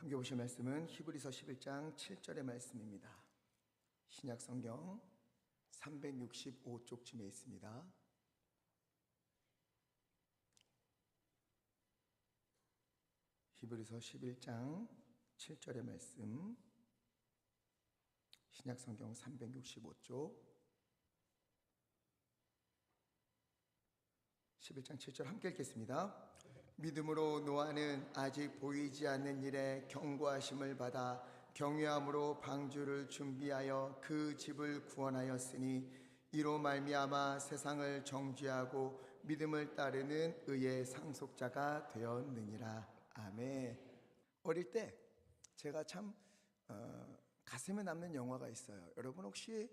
함께 보실 말씀은 히브리서 11장 7절의 말씀입니다. 신약 성경 365쪽쯤에 있습니다. 히브리서 11장 7절의 말씀, 신약 성경 365쪽 11장 7절 함께 읽겠습니다. 믿음으로 노아는 아직 보이지 않는 일에 경고하심을 받아 경외함으로 방주를 준비하여 그 집을 구원하였으니 이로 말미암아 세상을 정죄하고 믿음을 따르는 의의 상속자가 되었느니라. 아멘. 어릴 때 제가 참 가슴에 남는 영화가 있어요. 여러분 혹시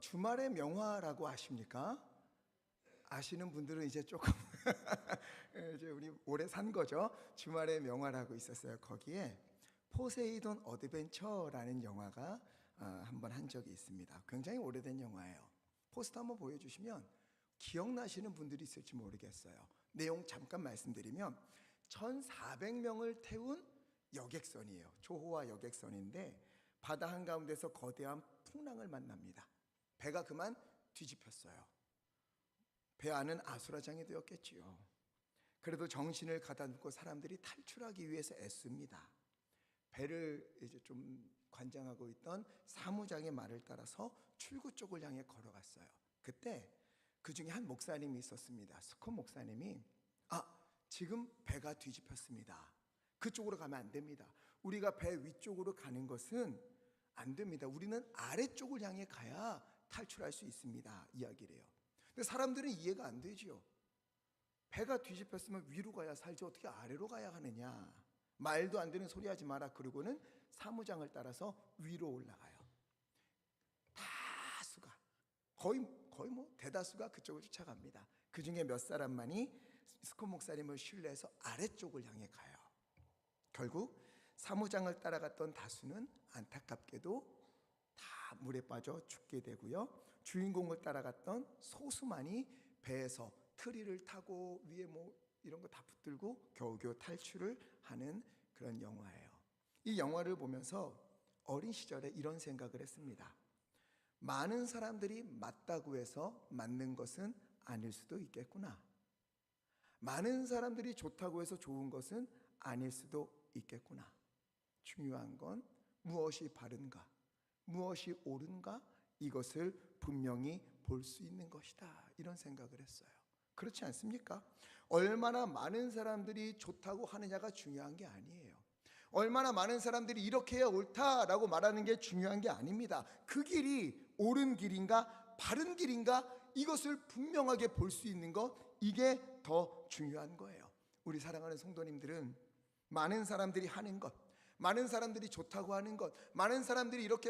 주말의 명화라고 아십니까? 아시는 분들은 이제 조금 이제 우리 오래 산 거죠. 주말의 명화라고 있었어요. 거기에 포세이돈 어드벤처라는 영화가 한번 한 적이 있습니다. 굉장히 오래된 영화예요. 포스터 한번 보여주시면 기억나시는 분들이 있을지 모르겠어요. 내용 잠깐 말씀드리면 1,400명을 태운 여객선이에요. 조호와 여객선인데 바다 한가운데서 거대한 풍랑을 만납니다. 배가 그만 뒤집혔어요. 배 안은 아수라장이 되었겠지요. 그래도 정신을 가다듬고 사람들이 탈출하기 위해서 애씁니다. 배를 이제 좀 관장하고 있던 사무장의 말을 따라서 출구 쪽을 향해 걸어갔어요. 그때 그 중에 한 목사님이 있었습니다. 스콧 목사님이 지금 배가 뒤집혔습니다. 그쪽으로 가면 안 됩니다. 우리가 배 위쪽으로 가는 것은 안 됩니다. 우리는 아래쪽을 향해 가야 탈출할 수 있습니다. 이야기를 해요. 근데 사람들은 이해가 안 되지요. 배가 뒤집혔으면 위로 가야 살지 어떻게 아래로 가야 하느냐. 말도 안 되는 소리 하지 마라. 그러고는 사무장을 따라서 위로 올라가요. 다수가 거의 대다수가 그쪽을 쫓아갑니다. 그 중에 몇 사람만이 스콧 목사님을 신뢰해서 아래쪽을 향해 가요. 결국 사무장을 따라갔던 다수는 안타깝게도 다 물에 빠져 죽게 되고요. 주인공을 따라갔던 소수만이 배에서 트리를 타고 위에 이런 거 다 붙들고 겨우겨우 탈출을 하는 그런 영화예요. 이 영화를 보면서 어린 시절에 이런 생각을 했습니다. 많은 사람들이 맞다고 해서 맞는 것은 아닐 수도 있겠구나. 많은 사람들이 좋다고 해서 좋은 것은 아닐 수도 있겠구나. 중요한 건 무엇이 바른가, 무엇이 옳은가, 이것을 분명히 볼 수 있는 것이다. 이런 생각을 했어요. 그렇지 않습니까? 얼마나 많은 사람들이 좋다고 하느냐가 중요한 게 아니에요. 얼마나 많은 사람들이 이렇게 해야 옳다라고 말하는 게 중요한 게 아닙니다. 그 길이 옳은 길인가 바른 길인가, 이것을 분명하게 볼 수 있는 것, 이게 더 중요한 거예요. 우리 사랑하는 성도님들은 많은 사람들이 하는 것, 많은 사람들이 좋다고 하는 것, 많은 사람들이 이렇게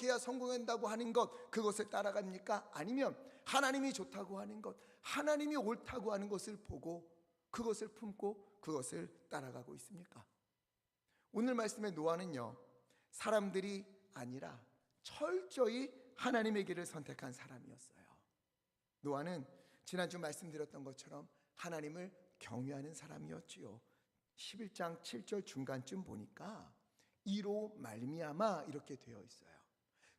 해야 성공한다고 하는 것, 그것을 따라갑니까? 아니면 하나님이 좋다고 하는 것, 하나님이 옳다고 하는 것을 보고 그것을 품고 그것을 따라가고 있습니까? 오늘 말씀의 노아는요, 사람들이 아니라 철저히 하나님의 길을 선택한 사람이었어요. 노아는 지난주 말씀드렸던 것처럼 하나님을 경외하는 사람이었지요. 11장 7절 중간쯤 보니까 이로 말미암아 이렇게 되어 있어요.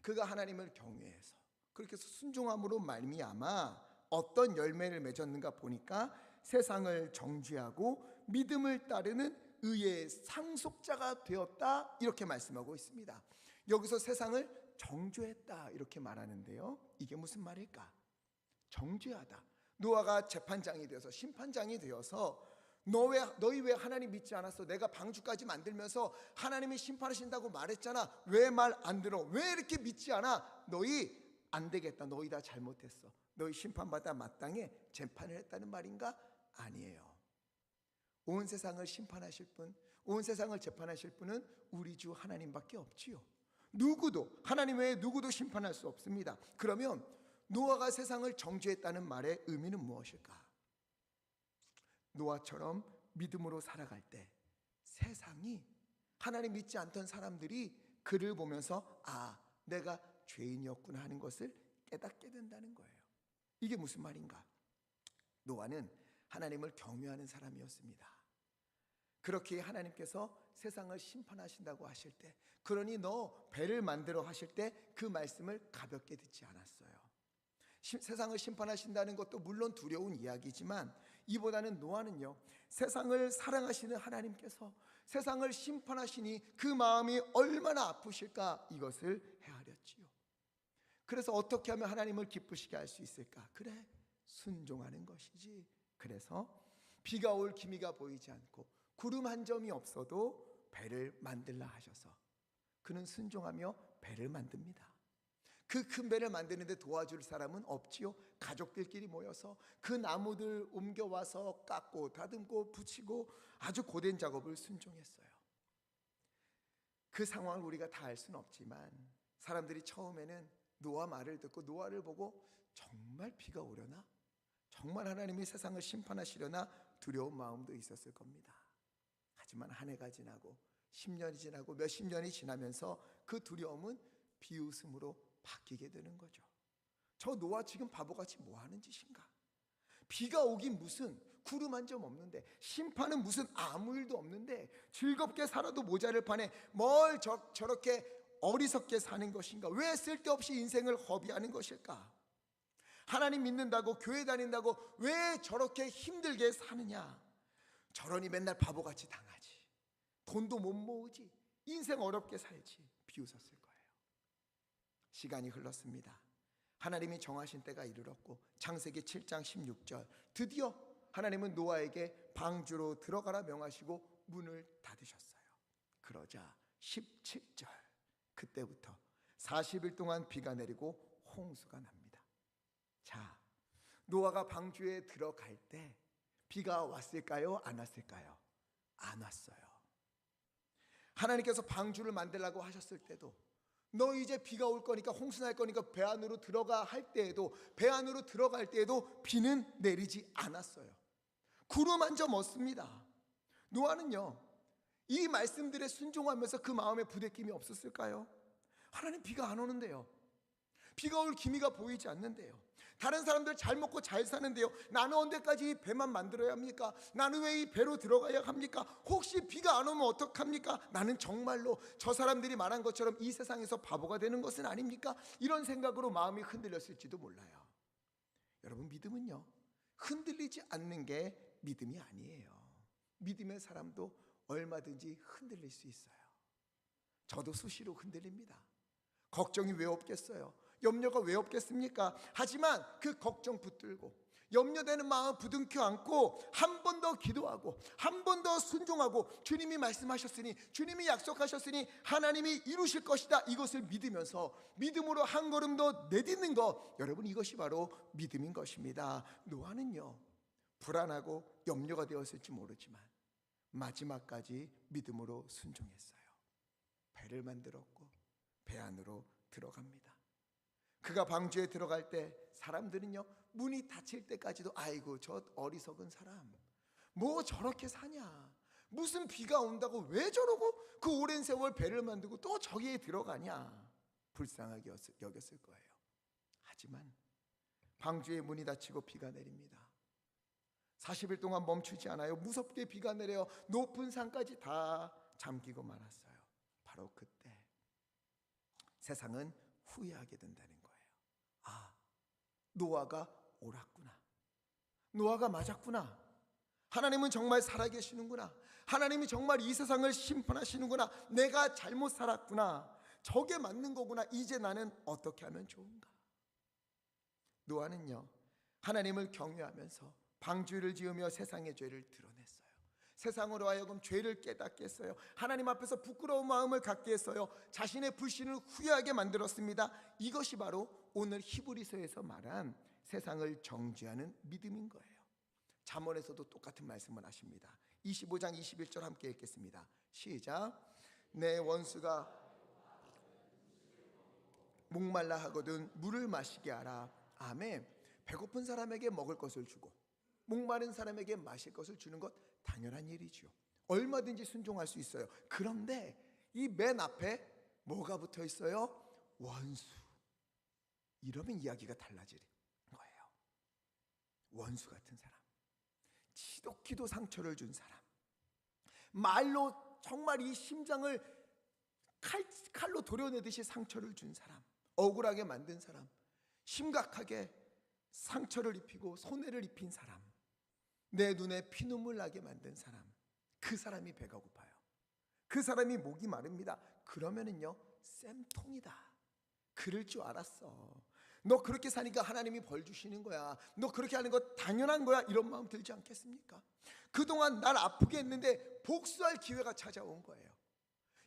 그가 하나님을 경외해서 그렇게 해서 순종함으로 말미암아 어떤 열매를 맺었는가 보니까 세상을 정죄하고 믿음을 따르는 의의 상속자가 되었다, 이렇게 말씀하고 있습니다. 여기서 세상을 정죄했다 이렇게 말하는데요, 이게 무슨 말일까? 정죄하다. 노아가 재판장이 되어서, 심판장이 되어서 너희 왜 하나님 믿지 않았어? 내가 방주까지 만들면서 하나님이 심판하신다고 말했잖아. 왜 말 안 들어? 왜 이렇게 믿지 않아? 너희 안 되겠다. 너희 다 잘못했어. 너희 심판받아 마땅해 재판을 했다는 말인가? 아니에요. 온 세상을 심판하실 분, 온 세상을 재판하실 분은 우리 주 하나님밖에 없지요. 누구도, 하나님 외에 누구도 심판할 수 없습니다. 그러면 노아가 세상을 정죄했다는 말의 의미는 무엇일까? 노아처럼 믿음으로 살아갈 때 세상이, 하나님 믿지 않던 사람들이 그를 보면서 내가 죄인이었구나 하는 것을 깨닫게 된다는 거예요. 이게 무슨 말인가? 노아는 하나님을 경외하는 사람이었습니다. 그렇게 하나님께서 세상을 심판하신다고 하실 때, 그러니 너 배를 만들어 하실 때 그 말씀을 가볍게 듣지 않았어요. 세상을 심판하신다는 것도 물론 두려운 이야기지만, 이보다는 노아는요, 세상을 사랑하시는 하나님께서 세상을 심판하시니 그 마음이 얼마나 아프실까, 이것을 헤아렸지요. 그래서 어떻게 하면 하나님을 기쁘시게 할 수 있을까? 그래, 순종하는 것이지. 그래서 비가 올 기미가 보이지 않고 구름 한 점이 없어도 배를 만들라 하셔서 그는 순종하며 배를 만듭니다. 그 큰 배를 만드는데 도와줄 사람은 없지요. 가족들끼리 모여서 그 나무들 옮겨와서 깎고 다듬고 붙이고 아주 고된 작업을 순종했어요. 그 상황을 우리가 다 알 수는 없지만, 사람들이 처음에는 노아 말을 듣고 노아를 보고 정말 비가 오려나? 정말 하나님이 세상을 심판하시려나? 두려운 마음도 있었을 겁니다. 하지만 한 해가 지나고 10년이 지나고 몇십 년이 지나면서 그 두려움은 비웃음으로 바뀌게 되는 거죠. 저 노아 지금 바보같이 뭐 하는 짓인가? 비가 오긴 무슨, 구름 한 점 없는데, 심판은 무슨 아무 일도 없는데, 즐겁게 살아도 모자를 파네. 뭘 저렇게 어리석게 사는 것인가? 왜 쓸데없이 인생을 허비하는 것일까? 하나님 믿는다고, 교회 다닌다고 왜 저렇게 힘들게 사느냐? 저러니 맨날 바보같이 당하지, 돈도 못 모으지, 인생 어렵게 살지, 비웃었을 거예요. 시간이 흘렀습니다. 하나님이 정하신 때가 이르렀고, 창세기 7장 16절, 드디어 하나님은 노아에게 방주로 들어가라 명하시고 문을 닫으셨어요. 그러자 17절, 그때부터 40일 동안 비가 내리고 홍수가 납니다. 자, 노아가 방주에 들어갈 때 비가 왔을까요? 안 왔을까요? 안 왔어요. 하나님께서 방주를 만들라고 하셨을 때도, 너 이제 비가 올 거니까, 홍수 날 거니까 배 안으로 들어가 할 때에도, 배 안으로 들어갈 때에도 비는 내리지 않았어요. 구름 한 점 없습니다. 노아는요, 이 말씀들에 순종하면서 그 마음에 부대낌이 없었을까요? 하나님, 비가 안 오는데요, 비가 올 기미가 보이지 않는데요, 다른 사람들 잘 먹고 잘 사는데요, 나는 언제까지 이 배만 만들어야 합니까? 나는 왜 이 배로 들어가야 합니까? 혹시 비가 안 오면 어떡합니까? 나는 정말로 저 사람들이 말한 것처럼 이 세상에서 바보가 되는 것은 아닙니까? 이런 생각으로 마음이 흔들렸을지도 몰라요. 여러분, 믿음은요, 흔들리지 않는 게 믿음이 아니에요. 믿음의 사람도 얼마든지 흔들릴 수 있어요. 저도 수시로 흔들립니다. 걱정이 왜 없겠어요? 염려가 왜 없겠습니까? 하지만 그 걱정 붙들고, 염려되는 마음 부둥켜 안고, 한 번 더 기도하고, 한 번 더 순종하고, 주님이 말씀하셨으니, 주님이 약속하셨으니 하나님이 이루실 것이다, 이것을 믿으면서 믿음으로 한 걸음 더 내딛는 것, 여러분, 이것이 바로 믿음인 것입니다. 노아는요, 불안하고 염려가 되었을지 모르지만 마지막까지 믿음으로 순종했어요. 배를 만들었고 배 안으로 들어갑니다. 그가 방주에 들어갈 때 사람들은요, 문이 닫힐 때까지도, 아이고 저 어리석은 사람, 뭐 저렇게 사냐, 무슨 비가 온다고 왜 저러고 그 오랜 세월 배를 만들고 또 저기에 들어가냐, 불쌍하게 여겼을 거예요. 하지만 방주의 문이 닫히고 비가 내립니다. 40일 동안 멈추지 않아요. 무섭게 비가 내려 높은 산까지 다 잠기고 말았어요. 바로 그때 세상은 후회하게 된다는 거예요. 아, 노아가 옳았구나, 노아가 맞았구나, 하나님은 정말 살아계시는구나, 하나님이 정말 이 세상을 심판하시는구나, 내가 잘못 살았구나, 저게 맞는 거구나, 이제 나는 어떻게 하면 좋은가. 노아는요, 하나님을 경외하면서 방주를 지으며 세상의 죄를 드러냈어요. 세상으로 하여금 죄를 깨닫게 했어요. 하나님 앞에서 부끄러운 마음을 갖게 했어요. 자신의 불신을 후회하게 만들었습니다. 이것이 바로 오늘 히브리서에서 말한 세상을 정죄하는 믿음인 거예요. 잠언에서도 똑같은 말씀을 하십니다. 25장 21절 함께 읽겠습니다. 시작. 내 원수가 목말라 하거든 물을 마시게 하라. 아멘. 배고픈 사람에게 먹을 것을 주고 목마른 사람에게 마실 것을 주는 것 당연한 일이죠. 얼마든지 순종할 수 있어요. 그런데 이 맨 앞에 뭐가 붙어 있어요? 원수. 이러면 이야기가 달라질 거예요. 원수 같은 사람, 지독히도 상처를 준 사람, 말로 정말 이 심장을 칼로 도려내듯이 상처를 준 사람, 억울하게 만든 사람, 심각하게 상처를 입히고 손해를 입힌 사람, 내 눈에 피눈물 나게 만든 사람, 그 사람이 배가 고파요. 그 사람이 목이 마릅니다. 그러면은요, 쌤통이다. 그럴 줄 알았어. 너 그렇게 사니까 하나님이 벌 주시는 거야. 너 그렇게 하는 거 당연한 거야. 이런 마음 들지 않겠습니까? 그동안 날 아프게 했는데 복수할 기회가 찾아온 거예요.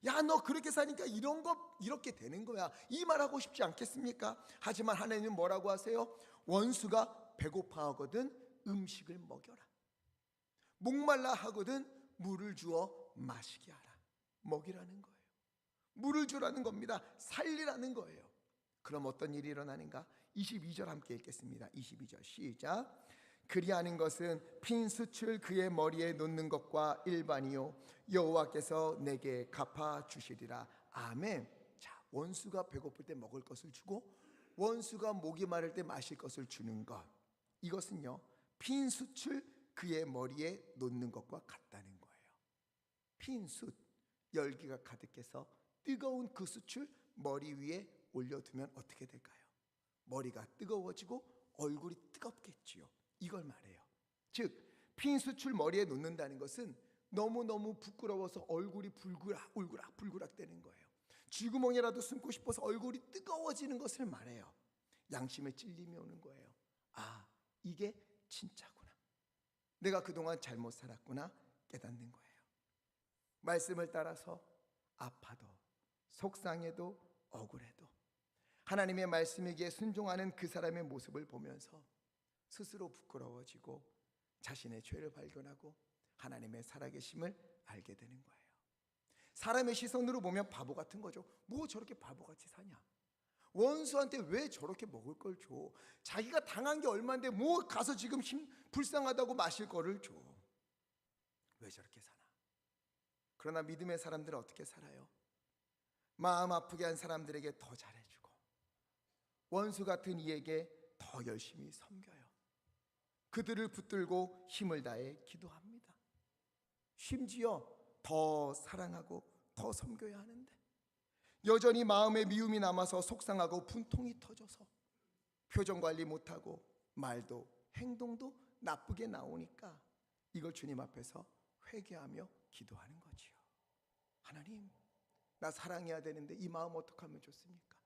야, 너 그렇게 사니까 이런 거 이렇게 되는 거야. 이 말 하고 싶지 않겠습니까? 하지만 하나님은 뭐라고 하세요? 원수가 배고파하거든 음식을 먹여라. 목말라 하거든 물을 주어 마시게 하라. 먹이라는 거예요. 물을 주라는 겁니다. 살리라는 거예요. 그럼 어떤 일이 일어나는가? 22절 함께 읽겠습니다. 22절 시작. 그리하는 것은 핀 숯을 그의 머리에 놓는 것과 일반이요 여호와께서 내게 갚아 주시리라. 아멘. 자, 원수가 배고플 때 먹을 것을 주고 원수가 목이 마를 때 마실 것을 주는 것, 이것은요 핀 숯을 그의 머리에 놓는 것과 같다는 거예요. 핀 숯, 열기가 가득해서 뜨거운 그 숯을 머리 위에 올려두면 어떻게 될까요? 머리가 뜨거워지고 얼굴이 뜨겁겠지요. 이걸 말해요. 즉 핀 숯을 머리에 놓는다는 것은 너무너무 부끄러워서 얼굴이 불그락 되는 거예요. 쥐구멍이라도 숨고 싶어서 얼굴이 뜨거워지는 것을 말해요. 양심에 찔림이 오는 거예요. 아, 이게 진짜구나. 내가 그동안 잘못 살았구나 깨닫는 거예요. 말씀을 따라서 아파도 속상해도 억울해도 하나님의 말씀에게 순종하는 그 사람의 모습을 보면서 스스로 부끄러워지고 자신의 죄를 발견하고 하나님의 살아계심을 알게 되는 거예요. 사람의 시선으로 보면 바보 같은 거죠. 뭐 저렇게 바보같이 사냐? 원수한테 왜 저렇게 먹을 걸 줘? 자기가 당한 게 얼마인데 뭐 가서 지금 불쌍하다고 마실 거를 줘? 왜 저렇게 사나? 그러나 믿음의 사람들은 어떻게 살아요? 마음 아프게 한 사람들에게 더 잘해주고 원수 같은 이에게 더 열심히 섬겨요. 그들을 붙들고 힘을 다해 기도합니다. 심지어 더 사랑하고 더 섬겨야 하는데 여전히 마음에 미움이 남아서 속상하고 분통이 터져서 표정 관리 못하고 말도 행동도 나쁘게 나오니까 이걸 주님 앞에서 회개하며 기도하는 거지요. 하나님, 나 사랑해야 되는데 이 마음 어떻게 하면 좋습니까?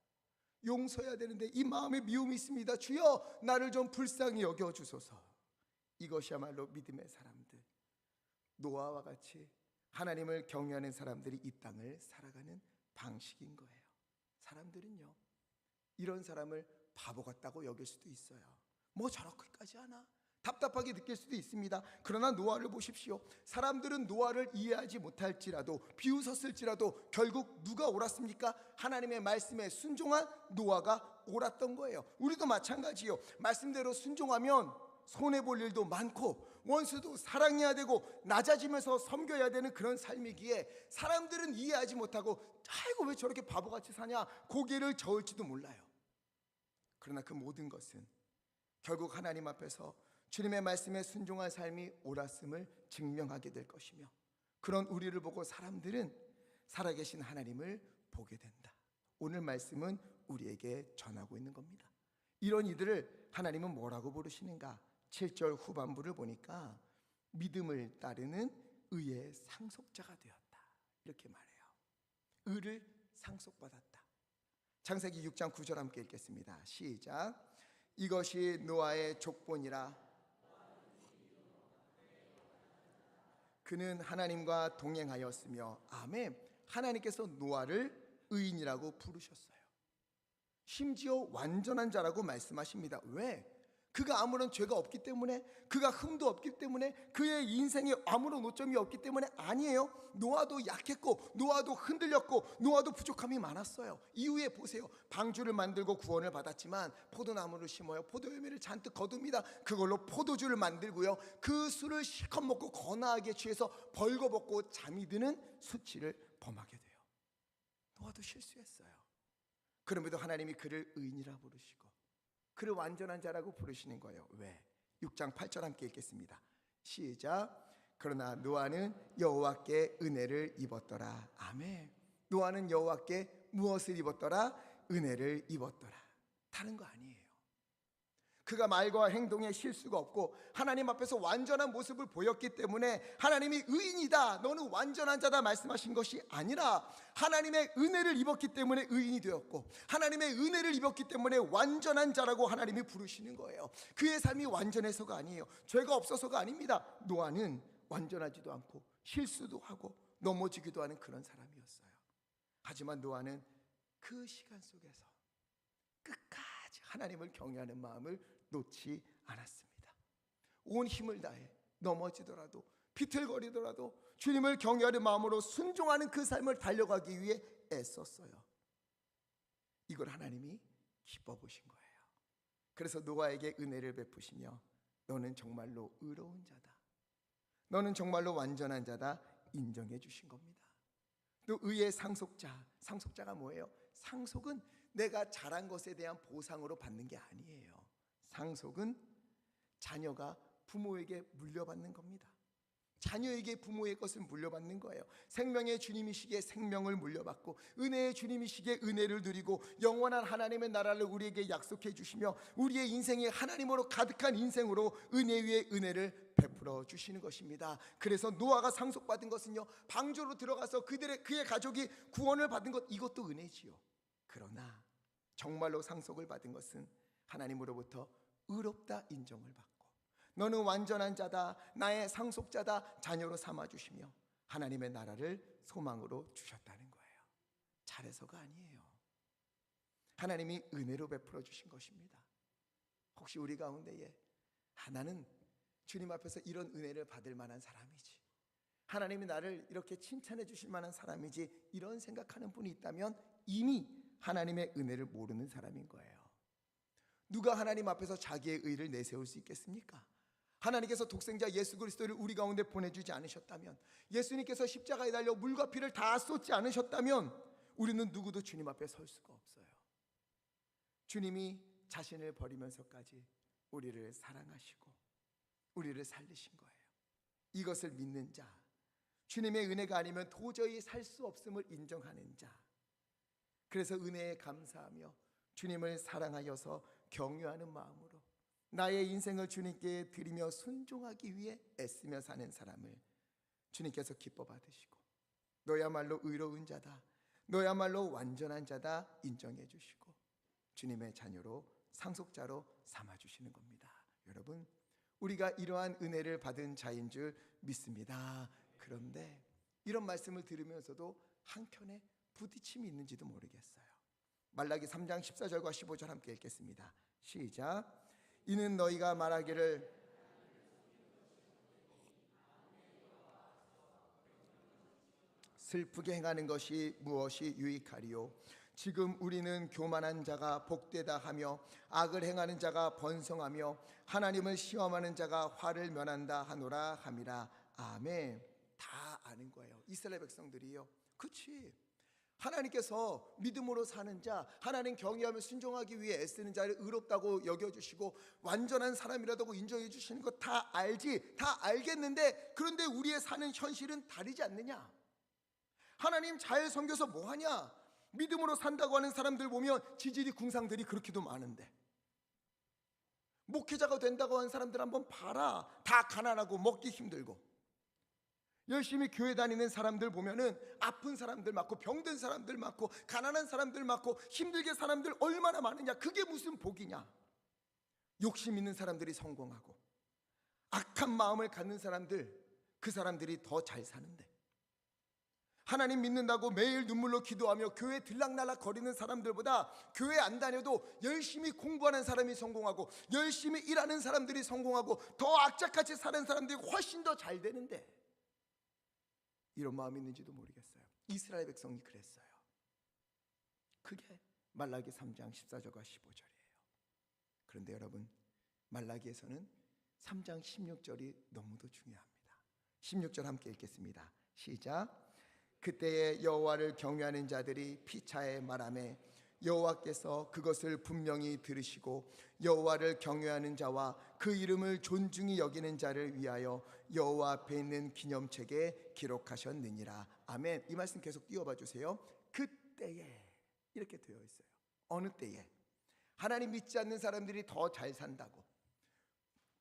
용서해야 되는데 이 마음에 미움이 있습니다. 주여, 나를 좀 불쌍히 여겨주소서. 이것이야말로 믿음의 사람들, 노아와 같이 하나님을 경외하는 사람들이 이 땅을 살아가는 방식인 거예요. 사람들은요 이런 사람을 바보 같다고 여길 수도 있어요. 뭐 저렇게까지 하나? 답답하게 느낄 수도 있습니다. 그러나 노아를 보십시오. 사람들은 노아를 이해하지 못할지라도 비웃었을지라도 결국 누가 옳았습니까? 하나님의 말씀에 순종한 노아가 옳았던 거예요. 우리도 마찬가지요. 말씀대로 순종하면 손해볼 일도 많고 원수도 사랑해야 되고 낮아지면서 섬겨야 되는 그런 삶이기에 사람들은 이해하지 못하고 아이고 왜 저렇게 바보같이 사냐 고개를 저을지도 몰라요. 그러나 그 모든 것은 결국 하나님 앞에서 주님의 말씀에 순종한 삶이 옳았음을 증명하게 될 것이며 그런 우리를 보고 사람들은 살아계신 하나님을 보게 된다. 오늘 말씀은 우리에게 전하고 있는 겁니다. 이런 이들을 하나님은 뭐라고 부르시는가? 7절 후반부를 보니까 믿음을 따르는 의의 상속자가 되었다 이렇게 말해요. 의를 상속받았다. 창세기 6장 9절 함께 읽겠습니다. 시작. 이것이 노아의 족본이라 그는 하나님과 동행하였으며. 아멘. 하나님께서 노아를 의인이라고 부르셨어요. 심지어 완전한 자라고 말씀하십니다. 왜? 그가 아무런 죄가 없기 때문에, 그가 흠도 없기 때문에, 그의 인생에 아무런 오점이 없기 때문에 아니에요. 노아도 약했고 노아도 흔들렸고 노아도 부족함이 많았어요. 이후에 보세요. 방주를 만들고 구원을 받았지만 포도나무를 심어요. 포도열매를 잔뜩 거둡니다. 그걸로 포도주를 만들고요. 그 술을 실컷 먹고 거나하게 취해서 벌거벗고 잠이 드는 수치를 범하게 돼요. 노아도 실수했어요. 그럼에도 하나님이 그를 의인이라 부르시고 그를 완전한 자라고 부르시는 거예요. 왜? 6장 8절 함께 읽겠습니다. 시작. 그러나 노아는 여호와께 은혜를 입었더라. 아멘. 노아는 여호와께 무엇을 입었더라? 은혜를 입었더라. 다른 거 아니에요. 그가 말과 행동에 실수가 없고 하나님 앞에서 완전한 모습을 보였기 때문에 하나님이 의인이다, 너는 완전한 자다 말씀하신 것이 아니라 하나님의 은혜를 입었기 때문에 의인이 되었고 하나님의 은혜를 입었기 때문에 완전한 자라고 하나님이 부르시는 거예요. 그의 삶이 완전해서가 아니에요. 죄가 없어서가 아닙니다. 노아는 완전하지도 않고 실수도 하고 넘어지기도 하는 그런 사람이었어요. 하지만 노아는 그 시간 속에서 끝까지 하나님을 경외하는 마음을 놓지 않았습니다. 온 힘을 다해 넘어지더라도 비틀거리더라도 주님을 경외하는 마음으로 순종하는 그 삶을 달려가기 위해 애썼어요. 이걸 하나님이 기뻐 보신 거예요. 그래서 노아에게 은혜를 베푸시며 너는 정말로 의로운 자다, 너는 정말로 완전한 자다 인정해 주신 겁니다. 또 의의 상속자, 상속자가 뭐예요? 상속은 내가 잘한 것에 대한 보상으로 받는 게 아니에요. 상속은 자녀가 부모에게 물려받는 겁니다. 자녀에게 부모의 것을 물려받는 거예요. 생명의 주님이시기에 생명을 물려받고 은혜의 주님이시기에 은혜를 누리고 영원한 하나님의 나라를 우리에게 약속해 주시며 우리의 인생이 하나님으로 가득한 인생으로 은혜 위에 은혜를 베풀어 주시는 것입니다. 그래서 노아가 상속받은 것은요, 방주로 들어가서 그의 가족이 구원을 받은 것, 이것도 은혜지요. 그러나 정말로 상속을 받은 것은 하나님으로부터 의롭다 인정을 받고 너는 완전한 자다, 나의 상속자다 자녀로 삼아주시며 하나님의 나라를 소망으로 주셨다는 거예요. 잘해서가 아니에요. 하나님이 은혜로 베풀어 주신 것입니다. 혹시 우리 가운데에 나는 주님 앞에서 이런 은혜를 받을 만한 사람이지, 하나님이 나를 이렇게 칭찬해 주실 만한 사람이지, 이런 생각하는 분이 있다면 이미 하나님의 은혜를 모르는 사람인 거예요. 누가 하나님 앞에서 자기의 의를 내세울 수 있겠습니까? 하나님께서 독생자 예수 그리스도를 우리 가운데 보내주지 않으셨다면, 예수님께서 십자가에 달려 물과 피를 다 쏟지 않으셨다면 우리는 누구도 주님 앞에 설 수가 없어요. 주님이 자신을 버리면서까지 우리를 사랑하시고 우리를 살리신 거예요. 이것을 믿는 자, 주님의 은혜가 아니면 도저히 살 수 없음을 인정하는 자, 그래서 은혜에 감사하며 주님을 사랑하여서 경외하는 마음으로 나의 인생을 주님께 드리며 순종하기 위해 애쓰며 사는 사람을 주님께서 기뻐 받으시고 너야말로 의로운 자다, 너야말로 완전한 자다 인정해 주시고 주님의 자녀로 상속자로 삼아주시는 겁니다. 여러분, 우리가 이러한 은혜를 받은 자인 줄 믿습니다. 그런데 이런 말씀을 들으면서도 한켠에 부딪힘이 있는지도 모르겠어요. 말라기 3장 14절과 15절 함께 읽겠습니다. 시작. 이는 너희가 말하기를 슬프게 행하는 것이 무엇이 유익하리요? 지금 우리는 교만한 자가 복되다 하며 악을 행하는 자가 번성하며 하나님을 시험하는 자가 화를 면한다 하노라 함이라. 아멘. 다 아는 거예요. 이스라엘 백성들이요. 그치, 하나님께서 믿음으로 사는 자, 하나님 경외하며 순종하기 위해 애쓰는 자를 의롭다고 여겨주시고 완전한 사람이라고 인정해 주시는 거 다 알지, 다 알겠는데 그런데 우리의 사는 현실은 다르지 않느냐? 하나님 잘 섬겨서 뭐하냐? 믿음으로 산다고 하는 사람들 보면 지질이 궁상들이 그렇게도 많은데, 목회자가 된다고 하는 사람들 한번 봐라. 다 가난하고 먹기 힘들고, 열심히 교회 다니는 사람들 보면은 아픈 사람들 많고 병든 사람들 많고 가난한 사람들 많고 힘들게 사람들 얼마나 많으냐? 그게 무슨 복이냐? 욕심 있는 사람들이 성공하고 악한 마음을 갖는 사람들, 그 사람들이 더 잘 사는데, 하나님 믿는다고 매일 눈물로 기도하며 교회 들락날락 거리는 사람들보다 교회 안 다녀도 열심히 공부하는 사람이 성공하고 열심히 일하는 사람들이 성공하고 더 악착같이 사는 사람들이 훨씬 더 잘 되는데, 이런 마음이 있는지도 모르겠어요. 이스라엘 백성이 그랬어요. 그게 말라기 3장 14절과 15절이에요. 그런데 여러분, 말라기에서는 3장 16절이 너무도 중요합니다. 16절 함께 읽겠습니다. 시작. 그때에 여호와를 경외하는 자들이 피차에 말하매 여호와께서 그것을 분명히 들으시고 여호와를 경외하는 자와 그 이름을 존중히 여기는 자를 위하여 여호와 앞에 있는 기념책에 기록하셨느니라. 아멘. 이 말씀 계속 띄워봐 주세요. 그때에 이렇게 되어 있어요. 어느 때에? 하나님 믿지 않는 사람들이 더 잘 산다고,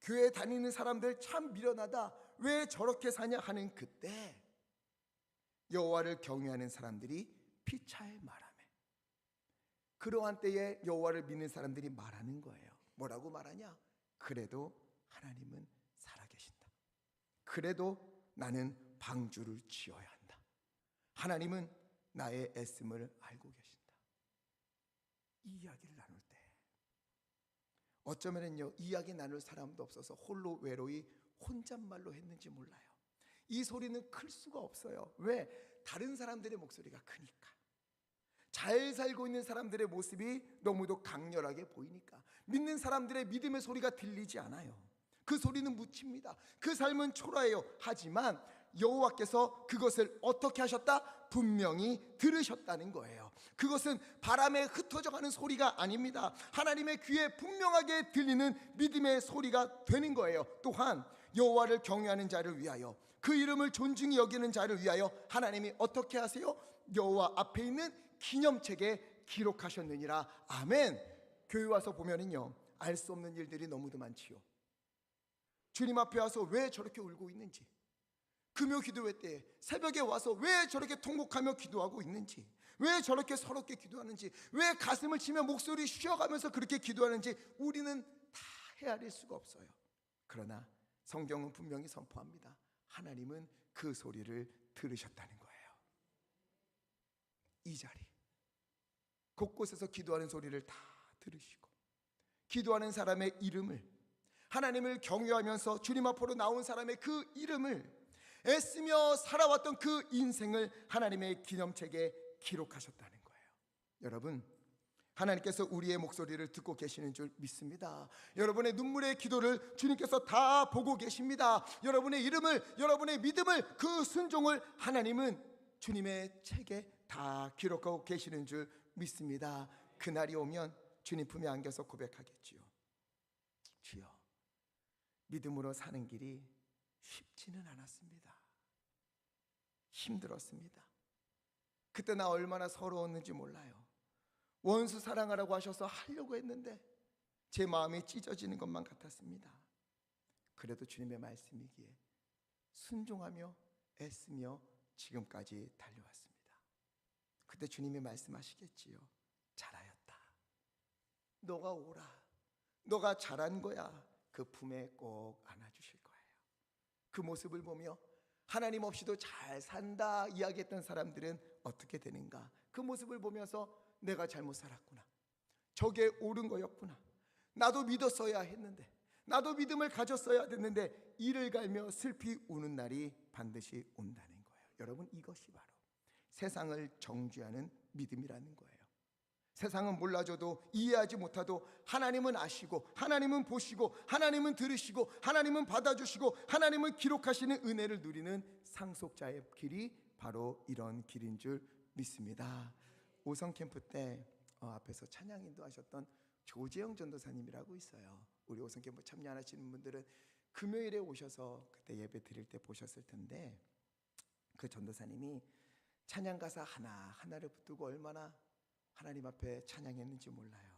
교회 다니는 사람들 참 미련하다, 왜 저렇게 사냐 하는 그때 여호와를 경외하는 사람들이 피차에 말하며, 그러한 때에 여호와를 믿는 사람들이 말하는 거예요. 뭐라고 말하냐? 그래도 하나님은 살아계신다. 그래도 나는 방주를 지어야 한다. 하나님은 나의 애씀을 알고 계신다. 이 이야기를 나눌 때 어쩌면은요, 이야기 나눌 사람도 없어서 홀로 외로이 혼잣말로 했는지 몰라요. 이 소리는 클 수가 없어요. 왜? 다른 사람들의 목소리가 크니까. 잘 살고 있는 사람들의 모습이 너무도 강렬하게 보이니까. 믿는 사람들의 믿음의 소리가 들리지 않아요. 그 소리는 묻힙니다. 그 삶은 초라해요. 하지만 여호와께서 그것을 어떻게 하셨다? 분명히 들으셨다는 거예요. 그것은 바람에 흩어져가는 소리가 아닙니다. 하나님의 귀에 분명하게 들리는 믿음의 소리가 되는 거예요. 또한 여호와를 경외하는 자를 위하여, 그 이름을 존중히 여기는 자를 위하여 하나님이 어떻게 하세요? 여호와 앞에 있는 기념책에 기록하셨느니라. 아멘. 교회 와서 보면은요, 알 수 없는 일들이 너무도 많지요. 주님 앞에 와서 왜 저렇게 울고 있는지, 금요 기도회 때 새벽에 와서 왜 저렇게 통곡하며 기도하고 있는지, 왜 저렇게 서럽게 기도하는지, 왜 가슴을 치며 목소리 쉬어가면서 그렇게 기도하는지 우리는 다 헤아릴 수가 없어요. 그러나 성경은 분명히 선포합니다. 하나님은 그 소리를 들으셨다는 거예요. 이 자리 곳곳에서 기도하는 소리를 다 들으시고, 기도하는 사람의 이름을, 하나님을 경외하면서 주님 앞으로 나온 사람의 그 이름을, 애쓰며 살아왔던 그 인생을 하나님의 기념책에 기록하셨다는 거예요. 여러분, 하나님께서 우리의 목소리를 듣고 계시는 줄 믿습니다. 여러분의 눈물의 기도를 주님께서 다 보고 계십니다. 여러분의 이름을, 여러분의 믿음을, 그 순종을 하나님은 주님의 책에 다 기록하고 계시는 줄 믿습니다. 그날이 오면 주님 품에 안겨서 고백하겠지요. 주여, 믿음으로 사는 길이 쉽지는 않았습니다. 힘들었습니다. 그때 나 얼마나 서러웠는지 몰라요. 원수 사랑하라고 하셔서 하려고 했는데 제 마음이 찢어지는 것만 같았습니다. 그래도 주님의 말씀이기에 순종하며 애쓰며 지금까지 달려왔습니다. 그때 주님이 말씀하시겠지요. 잘하였다. 너가 오라. 너가 잘한 거야. 그 품에 꼭 안아주실 거예요. 그 모습을 보며 하나님 없이도 잘 산다 이야기했던 사람들은 어떻게 되는가? 그 모습을 보면서 내가 잘못 살았구나. 저게 옳은 거였구나. 나도 믿었어야 했는데, 나도 믿음을 가졌어야 됐는데, 이를 갈며 슬피 우는 날이 반드시 온다는 거예요. 여러분, 이것이 바로 세상을 정죄하는 믿음이라는 거예요. 세상은 몰라줘도, 이해하지 못하도 하나님은 아시고, 하나님은 보시고, 하나님은 들으시고, 하나님은 받아주시고, 하나님은 기록하시는 은혜를 누리는 상속자의 길이 바로 이런 길인 줄 믿습니다. 오성 캠프 때 앞에서 찬양 인도하셨던 조재영 전도사님이라고 있어요. 우리 오성 캠프 참여 안 하시는 분들은 금요일에 오셔서 그때 예배 드릴 때 보셨을 텐데, 그 전도사님이 찬양 가사 하나하나를 붙들고 얼마나 하나님 앞에 찬양했는지 몰라요.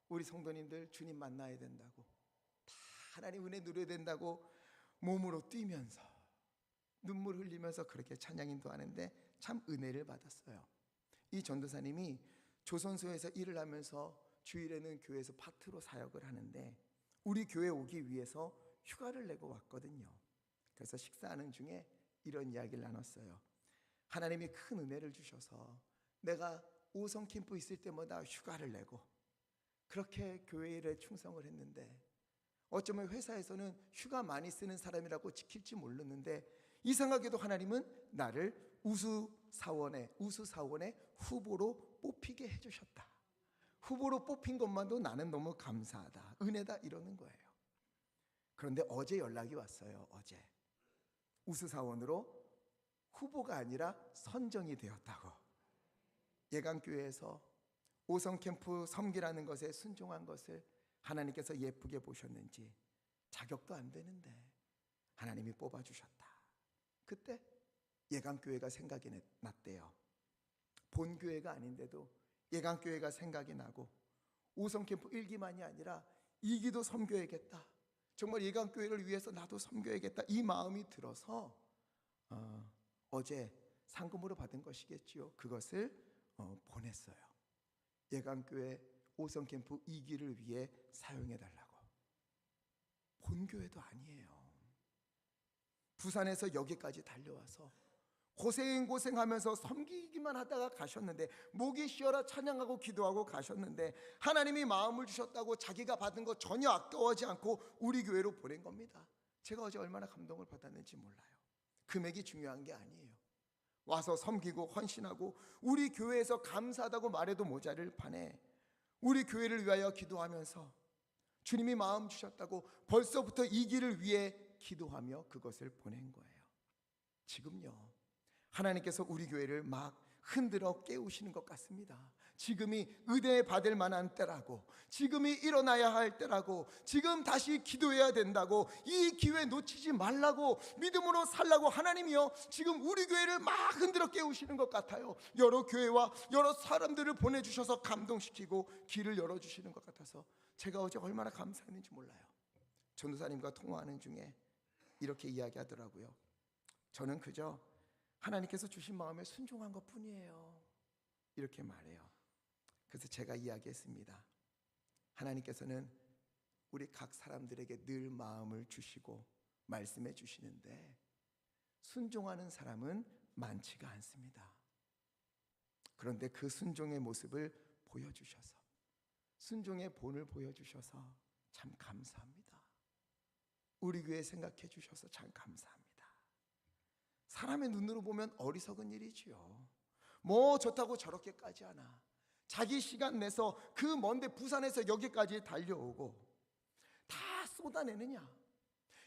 우리 성도님들 주님 만나야 된다고, 다 하나님 은혜 누려야 된다고 몸으로 뛰면서 눈물 흘리면서 그렇게 찬양 인도하는데 참 은혜를 받았어요. 이 전도사님이 조선소에서 일을 하면서 주일에는 교회에서 파트로 사역을 하는데 우리 교회 오기 위해서 휴가를 내고 왔거든요. 그래서 식사하는 중에 이런 이야기를 나눴어요. 하나님이 큰 은혜를 주셔서 내가 오성 캠프 있을 때마다 휴가를 내고 그렇게 교회 일에 충성을 했는데, 어쩌면 회사에서는 휴가 많이 쓰는 사람이라고 지킬지 몰랐는데 이상하게도 하나님은 나를 우수사원의 후보로 뽑히게 해주셨다. 후보로 뽑힌 것만도 나는 너무 감사하다, 은혜다, 이러는 거예요. 그런데 어제 연락이 왔어요. 어제 우수사원으로 후보가 아니라 선정이 되었다고. 예강교회에서 오성 캠프 섬기라는 것에 순종한 것을 하나님께서 예쁘게 보셨는지 자격도 안 되는데 하나님이 뽑아주셨다. 그때 예강교회가 생각이 났대요. 본교회가 아닌데도 예강교회가 생각이 나고 오성 캠프 1기만이 아니라 2기도 섬겨야겠다. 정말 예강교회를 위해서 나도 섬겨야겠다. 이 마음이 들어서 어제 상금으로 받은 것이겠지요. 그것을 보냈어요. 예강교회 오성캠프 2기를 위해 사용해달라고. 본교회도 아니에요. 부산에서 여기까지 달려와서 고생하면서 섬기기만 하다가 가셨는데, 목이 쉬어라 찬양하고 기도하고 가셨는데 하나님이 마음을 주셨다고 자기가 받은 거 전혀 아까워하지 않고 우리 교회로 보낸 겁니다. 제가 어제 얼마나 감동을 받았는지 몰라요. 금액이 중요한 게 아니에요. 와서 섬기고 헌신하고 우리 교회에서 감사하다고 말해도 모자랄 판에 우리 교회를 위하여 기도하면서 주님이 마음 주셨다고 벌써부터 이 길을 위해 기도하며 그것을 보낸 거예요. 지금요, 하나님께서 우리 교회를 막 흔들어 깨우시는 것 같습니다. 지금이 은혜 받을 만한 때라고, 지금이 일어나야 할 때라고, 지금 다시 기도해야 된다고, 이 기회 놓치지 말라고, 믿음으로 살라고 하나님이요 지금 우리 교회를 막 흔들어 깨우시는 것 같아요. 여러 교회와 여러 사람들을 보내주셔서 감동시키고 길을 열어주시는 것 같아서 제가 어제 얼마나 감사했는지 몰라요. 전도사님과 통화하는 중에 이렇게 이야기하더라고요. 저는 그저 하나님께서 주신 마음에 순종한 것 뿐이에요, 이렇게 말해요. 그래서 제가 이야기했습니다. 하나님께서는 우리 각 사람들에게 늘 마음을 주시고 말씀해 주시는데 순종하는 사람은 많지가 않습니다. 그런데 그 순종의 모습을 보여주셔서, 순종의 본을 보여주셔서 참 감사합니다. 우리 교회 생각해 주셔서 참 감사합니다. 사람의 눈으로 보면 어리석은 일이지요. 뭐 좋다고 저렇게까지 하나. 자기 시간 내서 그 먼데 부산에서 여기까지 달려오고 다 쏟아내느냐.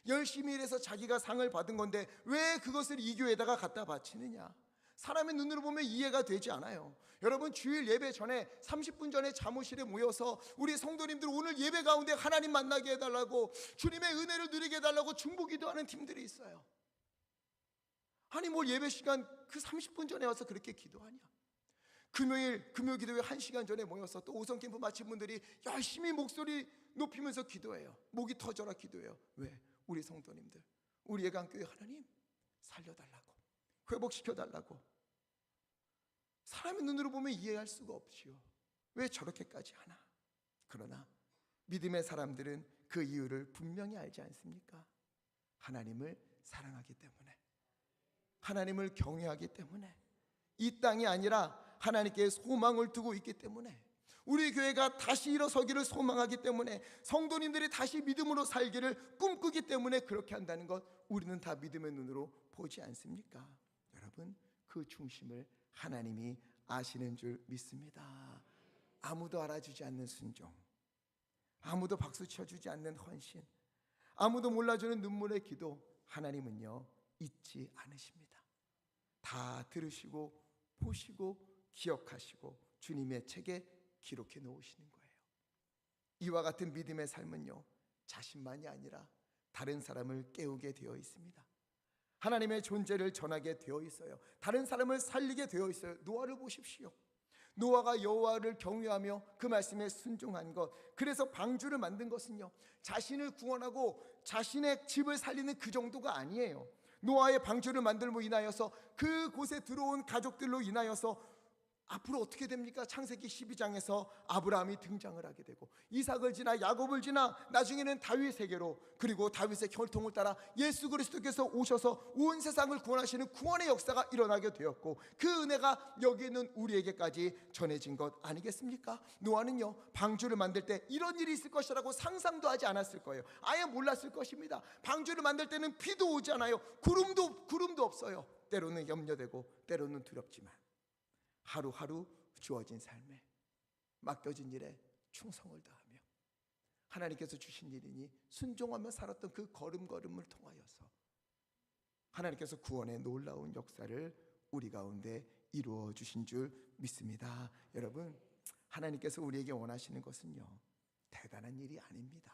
열심히 일해서 자기가 상을 받은 건데 왜 그것을 이 교회에다가 갖다 바치느냐. 사람의 눈으로 보면 이해가 되지 않아요. 여러분, 주일 예배 전에 30분 전에 사무실에 모여서 우리 성도님들 오늘 예배 가운데 하나님 만나게 해달라고, 주님의 은혜를 누리게 해달라고 중보기도하는 팀들이 있어요. 아니 뭘 예배 시간 그 30분 전에 와서 그렇게 기도하냐. 금요일 기도회 1시간 전에 모여서 또 오성캠프 마친 분들이 열심히 목소리 높이면서 기도해요. 목이 터져라 기도해요. 왜? 우리 성도님들, 우리 예강교회 하나님 살려달라고, 회복시켜달라고. 사람의 눈으로 보면 이해할 수가 없지요. 왜 저렇게까지 하나. 그러나 믿음의 사람들은 그 이유를 분명히 알지 않습니까? 하나님을 사랑하기 때문에, 하나님을 경외하기 때문에, 이 땅이 아니라 하나님께 소망을 두고 있기 때문에, 우리 교회가 다시 일어서기를 소망하기 때문에, 성도님들이 다시 믿음으로 살기를 꿈꾸기 때문에 그렇게 한다는 것 우리는 다 믿음의 눈으로 보지 않습니까? 여러분, 그 중심을 하나님이 아시는 줄 믿습니다. 아무도 알아주지 않는 순종, 아무도 박수 쳐주지 않는 헌신, 아무도 몰라주는 눈물의 기도, 하나님은요 잊지 않으십니다. 다 들으시고 보시고 기억하시고 주님의 책에 기록해 놓으시는 거예요. 이와 같은 믿음의 삶은요 자신만이 아니라 다른 사람을 깨우게 되어 있습니다. 하나님의 존재를 전하게 되어 있어요. 다른 사람을 살리게 되어 있어요. 노아를 보십시오. 노아가 여호와를 경외하며 그 말씀에 순종한 것, 그래서 방주를 만든 것은요 자신을 구원하고 자신의 집을 살리는 그 정도가 아니에요. 노아의 방주를 만들므로 인하여서 그곳에 들어온 가족들로 인하여서 앞으로 어떻게 됩니까? 창세기 12장에서 아브라함이 등장을 하게 되고, 이삭을 지나 야곱을 지나 나중에는 다윗에게로, 그리고 다윗의 혈통을 따라 예수 그리스도께서 오셔서 온 세상을 구원하시는 구원의 역사가 일어나게 되었고, 그 은혜가 여기 있는 우리에게까지 전해진 것 아니겠습니까? 노아는요 방주를 만들 때 이런 일이 있을 것이라고 상상도 하지 않았을 거예요. 아예 몰랐을 것입니다. 방주를 만들 때는 비도 오지 않아요. 구름도 없어요. 때로는 염려되고 때로는 두렵지만 하루하루 주어진 삶에, 맡겨진 일에 충성을 다하며 하나님께서 주신 일이니 순종하며 살았던 그 걸음걸음을 통하여서 하나님께서 구원의 놀라운 역사를 우리 가운데 이루어 주신 줄 믿습니다. 여러분, 하나님께서 우리에게 원하시는 것은요, 대단한 일이 아닙니다.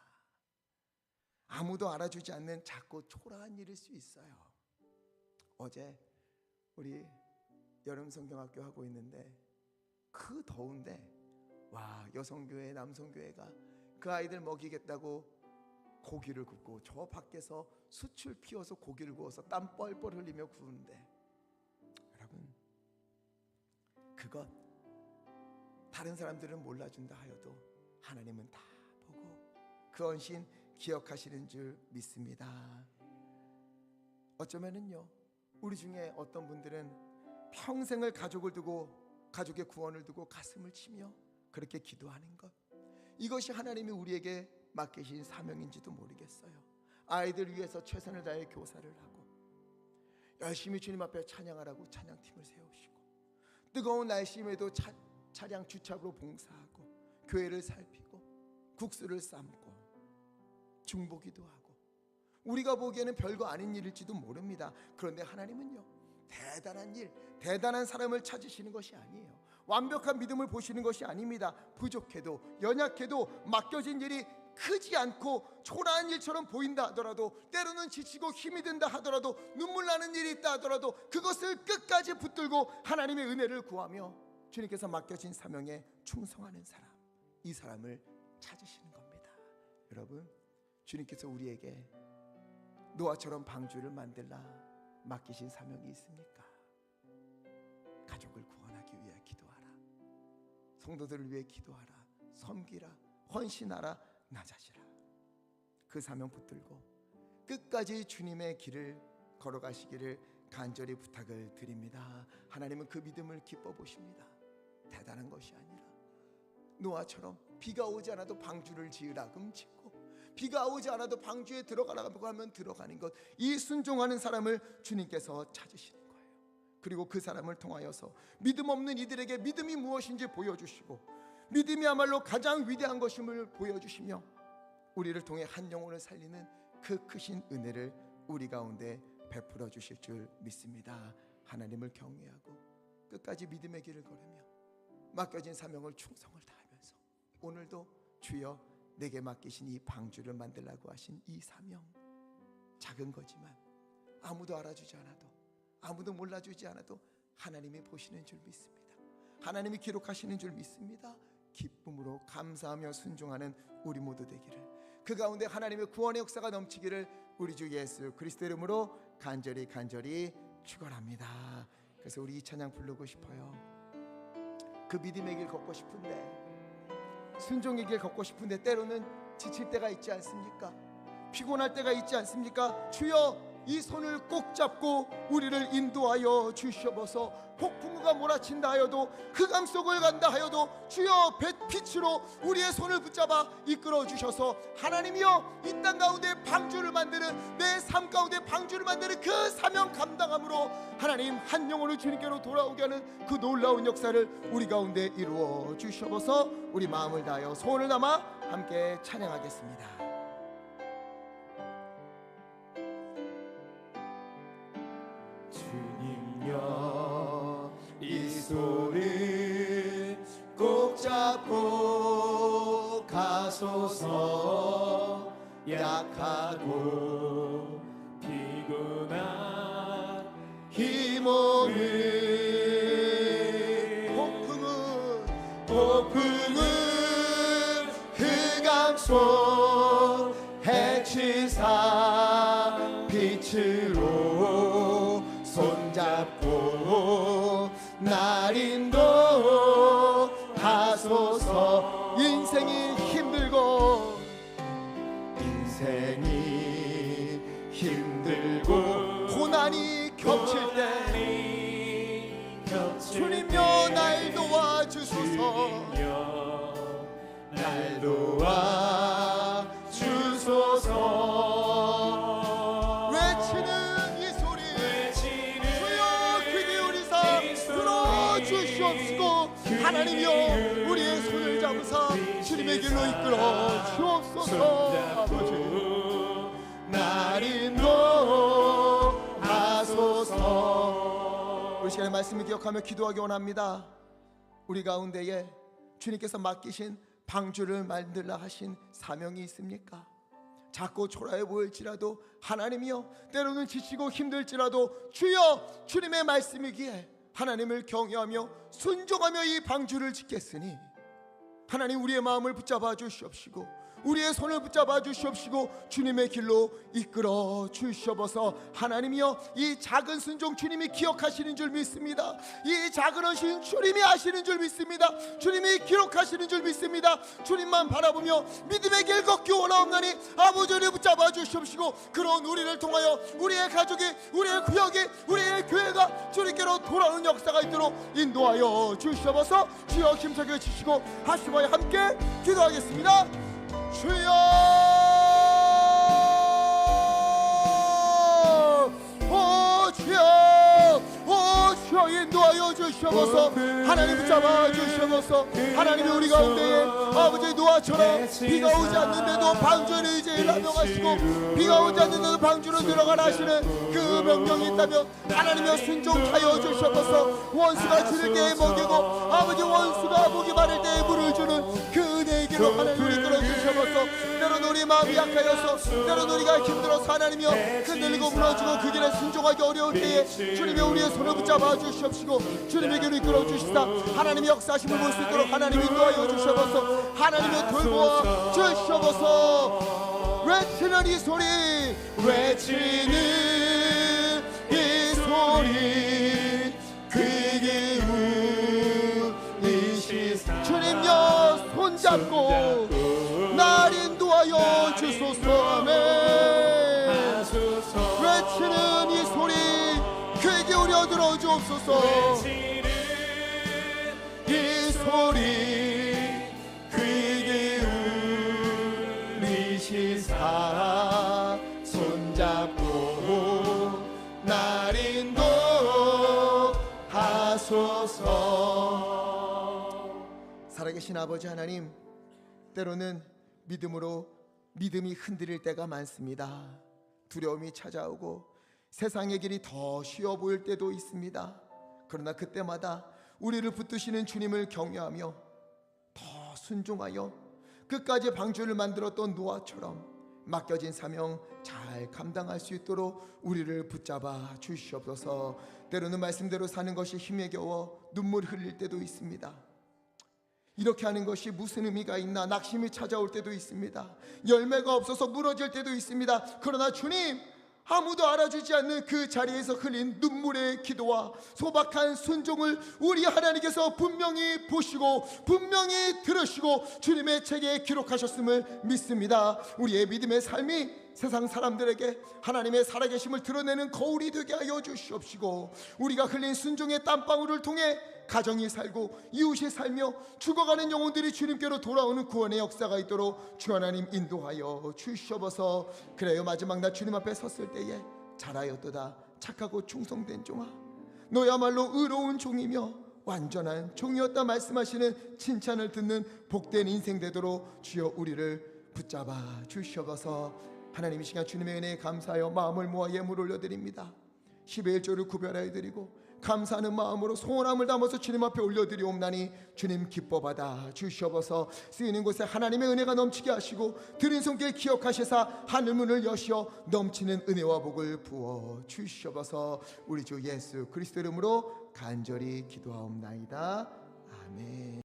아무도 알아주지 않는 작고 초라한 일일 수 있어요. 어제 우리 여름 성경학교 하고 있는데 그 더운데 여성교회 남성교회가 그 아이들 먹이겠다고 고기를 굽고 저 밖에서 숯을 피워서 고기를 구워서 땀 뻘뻘 흘리며 구우는데, 여러분, 그것 다른 사람들은 몰라준다 하여도 하나님은 다 보고 그 헌신 기억하시는 줄 믿습니다. 어쩌면은요, 우리 중에 어떤 분들은 평생을 가족을 두고, 가족의 구원을 두고 가슴을 치며 그렇게 기도하는 것, 이것이 하나님이 우리에게 맡기신 사명인지도 모르겠어요. 아이들 위해서 최선을 다해 교사를 하고 열심히 주님 앞에 찬양하라고 찬양팀을 세우시고, 뜨거운 날씨에도 차량 주차로 봉사하고 교회를 살피고 국수를 삶고 중보기도 하고, 우리가 보기에는 별거 아닌 일일지도 모릅니다. 그런데 하나님은요, 대단한 일, 대단한 사람을 찾으시는 것이 아니에요. 완벽한 믿음을 보시는 것이 아닙니다. 부족해도 연약해도 맡겨진 일이 크지 않고 초라한 일처럼 보인다 하더라도, 때로는 지치고 힘이 든다 하더라도, 눈물 나는 일이 있다 하더라도 그것을 끝까지 붙들고 하나님의 은혜를 구하며 주님께서 맡겨진 사명에 충성하는 사람, 이 사람을 찾으시는 겁니다. 여러분, 주님께서 우리에게 노아처럼 방주를 만들라 맡기신 사명이 있습니까? 가족을 구원하기 위해 기도하라, 성도들을 위해 기도하라, 섬기라, 헌신하라, 낮아지라. 그 사명 붙들고 끝까지 주님의 길을 걸어가시기를 간절히 부탁을 드립니다. 하나님은 그 믿음을 기뻐 보십니다. 대단한 것이 아니라 노아처럼 비가 오지 않아도 방주를 지으라 그럼 짓고, 비가 오지 않아도 방주에 들어가라고 하면 들어가는 것, 이 순종하는 사람을 주님께서 찾으시는 거예요. 그리고 그 사람을 통하여서 믿음 없는 이들에게 믿음이 무엇인지 보여주시고, 믿음이야말로 가장 위대한 것임을 보여주시며 우리를 통해 한 영혼을 살리는 그 크신 은혜를 우리 가운데 베풀어 주실 줄 믿습니다. 하나님을 경외하고 끝까지 믿음의 길을 걸으며 맡겨진 사명을 충성을 다하면서 오늘도 주여 내게 맡기신 이 방주를 만들라고 하신 이 사명, 작은 거지만 아무도 알아주지 않아도, 아무도 몰라주지 않아도 하나님이 보시는 줄 믿습니다. 하나님이 기록하시는 줄 믿습니다. 기쁨으로 감사하며 순종하는 우리 모두 되기를, 그 가운데 하나님의 구원의 역사가 넘치기를 우리 주 예수 그리스도 이름으로 간절히 축원합니다. 그래서 우리 이 찬양 부르고 싶어요. 그 믿음의 길 걷고 싶은데, 순종의 길 걷고 싶은데 때로는 지칠 때가 있지 않습니까? 피곤할 때가 있지 않습니까? 주여 이 손을 꼭 잡고 우리를 인도하여 주시옵소서. 폭풍우가 몰아친다 하여도, 흑암 속을 간다 하여도 주여 빛으로 우리의 손을 붙잡아 이끌어 주셔서 하나님이여 이 땅 가운데 방주를 만드는, 내 삶 가운데 방주를 만드는 그 사명 감당함으로 하나님 한 영혼을 주님께로 돌아오게 하는 그 놀라운 역사를 우리 가운데 이루어 주시옵소서. 우리 마음을 다하여 소원을 담아 함께 찬양하겠습니다. 이 손을 꼭 잡고 가소서. 약하고 피곤한 이 몸을 폭풍은 흑암 속 해치사 빛으로 손잡고 날 인도하소서. 인생이 힘들고 고난이 겹칠 때 주님여 날 도와주소서. 날 도와주소서. 외치는 이 소리 주여 귀 기울이사 들어주시옵시고, 하나님이여 우리의 손을 잡으사 주님의 길로 이끌어 주옵소서. 아버지 날 인도하소서. 우리 시간의 말씀을 기억하며 기도하기 원합니다. 우리 가운데에 주님께서 맡기신 방주를 만들라 하신 사명이 있습니까? 작고 초라해 보일지라도 하나님이여, 때로는 지치고 힘들지라도 주여, 주님의 말씀이기에 하나님을 경외하며 순종하며 이 방주를 짓겠으니 하나님 우리의 마음을 붙잡아 주시옵시고 우리의 손을 붙잡아 주시옵시고 주님의 길로 이끌어 주시옵소서. 하나님이여, 이 작은 순종 주님이 기억하시는 줄 믿습니다. 이 작은 헌신 주님이 아시는 줄 믿습니다. 주님이 기록하시는 줄 믿습니다. 주님만 바라보며 믿음의 길 걷기 원하옵나니 아버지를 붙잡아 주시옵시고 그런 우리를 통하여 우리의 가족이, 우리의 구역이, 우리의 교회가 주님께로 돌아오는 역사가 있도록 인도하여 주시옵소서. 주여 힘차게 주시고 하시와에 함께 기도하겠습니다. 주여, 오 주여, 오 주여 인도하여 주시옵소서. 하나님 붙잡아 주시옵소서. 하나님이 우리 가운데에 아버지 노아처럼 비가 오지 않는데도 방주를 의지하라 명하시고 비가 오지 않는데도 방주로 들어가라 하시는 그 명령이 있다면 하나님여 순종하여 주시옵소서. 원수가 지를 때에 먹이고 아버지 원수가 목이 마를 때에 물을 주는 그 은혜이기로 하나님 우리 끌어 주시옵소서. 때로는 우리 마음이 약하여서 때로는 우리가 힘들어서 하나님이여 흔들리고 무너지고 그 길에 순종하기 어려울 때에 주님이 우리의 손을 붙잡아 주시옵시고 주님에게로 이끌어 주시다 하나님의 역사하심을 볼 수 있도록 하나님이 인도하여 주시옵소서. 하나님의 돌보아 주시옵소서. 외치는 이 소리, 외치는 이 소리 귀에 울리시사 주님여 손잡고 날 인도하여 주소서. 아멘. 외치는 이 소리 귀에 기울여 들어주옵소서. 이 소리 귀에 울리시사 손잡고 날 인도하소서. 살아계신 아버지 하나님, 때로는 믿음이 흔들릴 때가 많습니다. 두려움이 찾아오고 세상의 길이 더 쉬워 보일 때도 있습니다. 그러나 그때마다 우리를 붙드시는 주님을 경외하며 더 순종하여 끝까지 방주를 만들었던 노아처럼 맡겨진 사명 잘 감당할 수 있도록 우리를 붙잡아 주시옵소서. 때로는 말씀대로 사는 것이 힘에 겨워 눈물 흘릴 때도 있습니다. 이렇게 하는 것이 무슨 의미가 있나 낙심이 찾아올 때도 있습니다. 열매가 없어서 무너질 때도 있습니다. 그러나 주님, 아무도 알아주지 않는 그 자리에서 흘린 눈물의 기도와 소박한 순종을 우리 하나님께서 분명히 보시고 분명히 들으시고 주님의 책에 기록하셨음을 믿습니다. 우리의 믿음의 삶이 세상 사람들에게 하나님의 살아계심을 드러내는 거울이 되게 하여 주시옵시고 우리가 흘린 순종의 땀방울을 통해 가정이 살고 이웃이 살며 죽어가는 영혼들이 주님께로 돌아오는 구원의 역사가 있도록 주 하나님 인도하여 주시옵소서. 그래요, 마지막 날 주님 앞에 섰을 때에 잘하였도다 착하고 충성된 종아, 너야말로 의로운 종이며 완전한 종이었다 말씀하시는 칭찬을 듣는 복된 인생 되도록 주여 우리를 붙잡아 주시옵소서. 하나님 이 시간 주님의 은혜에 감사하여 마음을 모아 예물 올려드립니다. 10의 1조를 구별하여 드리고 감사하는 마음으로 소원함을 담아서 주님 앞에 올려드리옵나니 주님 기뻐받아 주시옵소서. 쓰이는 곳에 하나님의 은혜가 넘치게 하시고 드린 손길 기억하시사 하늘문을 여시어 넘치는 은혜와 복을 부어 주시옵소서. 우리 주 예수 그리스도 이름으로 간절히 기도하옵나이다. 아멘.